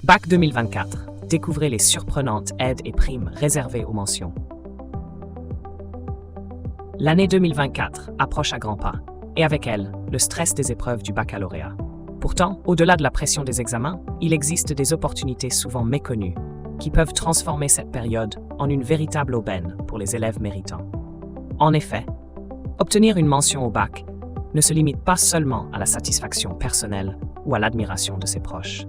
Bac 2024. Découvrez les surprenantes aides et primes réservées aux mentions. L'année 2024 approche à grands pas, et avec elle, le stress des épreuves du baccalauréat. Pourtant, au-delà de la pression des examens, il existe des opportunités souvent méconnues qui peuvent transformer cette période en une véritable aubaine pour les élèves méritants. En effet, obtenir une mention au bac ne se limite pas seulement à la satisfaction personnelle ou à l'admiration de ses proches.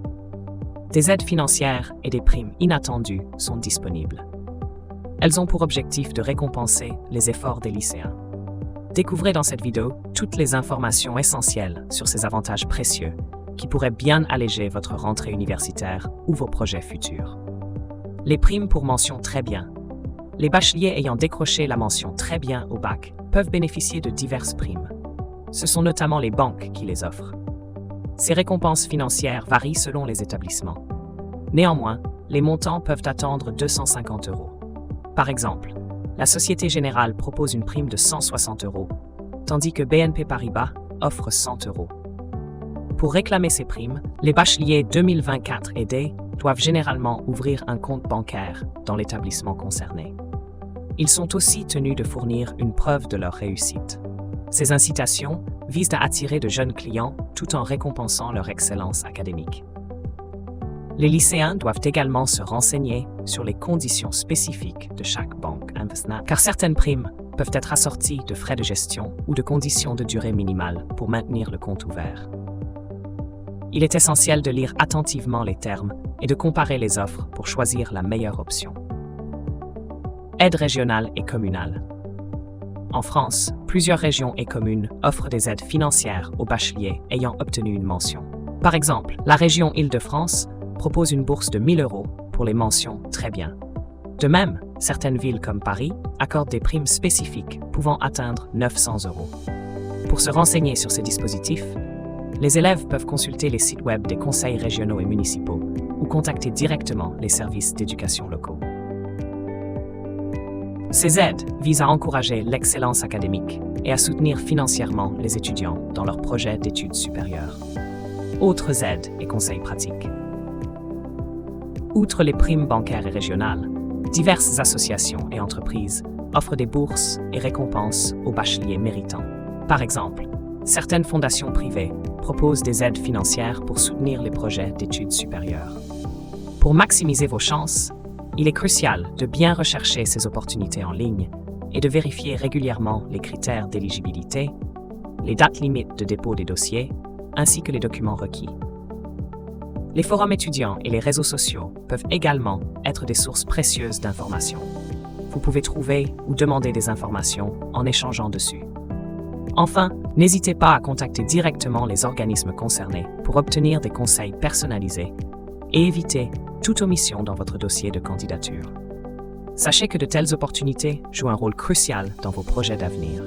Des aides financières et des primes inattendues sont disponibles. Elles ont pour objectif de récompenser les efforts des lycéens. Découvrez dans cette vidéo toutes les informations essentielles sur ces avantages précieux qui pourraient bien alléger votre rentrée universitaire ou vos projets futurs. Les primes pour mention très bien. Les bacheliers ayant décroché la mention très bien au bac peuvent bénéficier de diverses primes. Ce sont notamment les banques qui les offrent. Ces récompenses financières varient selon les établissements. Néanmoins, les montants peuvent atteindre 250 €. Par exemple, la Société Générale propose une prime de 160 €, tandis que BNP Paribas offre 100 €. Pour réclamer ces primes, les bacheliers 2024 aidés doivent généralement ouvrir un compte bancaire dans l'établissement concerné. Ils sont aussi tenus de fournir une preuve de leur réussite. Ces incitations visent à attirer de jeunes clients tout en récompensant leur excellence académique. Les lycéens doivent également se renseigner sur les conditions spécifiques de chaque banque, car certaines primes peuvent être assorties de frais de gestion ou de conditions de durée minimale pour maintenir le compte ouvert. Il est essentiel de lire attentivement les termes et de comparer les offres pour choisir la meilleure option. Aides régionales et communales. En France, plusieurs régions et communes offrent des aides financières aux bacheliers ayant obtenu une mention. Par exemple, la région Île-de-France propose une bourse de 1 000 € pour les mentions très bien. De même, certaines villes comme Paris accordent des primes spécifiques pouvant atteindre 900 €. Pour se renseigner sur ces dispositifs, les élèves peuvent consulter les sites web des conseils régionaux et municipaux ou contacter directement les services d'éducation locaux. Ces aides visent à encourager l'excellence académique et à soutenir financièrement les étudiants dans leurs projets d'études supérieures. Autres aides et conseils pratiques. Outre les primes bancaires et régionales, diverses associations et entreprises offrent des bourses et récompenses aux bacheliers méritants. Par exemple, certaines fondations privées proposent des aides financières pour soutenir les projets d'études supérieures. Pour maximiser vos chances, il est crucial de bien rechercher ces opportunités en ligne et de vérifier régulièrement les critères d'éligibilité, les dates limites de dépôt des dossiers, ainsi que les documents requis. Les forums étudiants et les réseaux sociaux peuvent également être des sources précieuses d'informations. Vous pouvez trouver ou demander des informations en échangeant dessus. Enfin, n'hésitez pas à contacter directement les organismes concernés pour obtenir des conseils personnalisés et éviter toute omission dans votre dossier de candidature. Sachez que de telles opportunités jouent un rôle crucial dans vos projets d'avenir.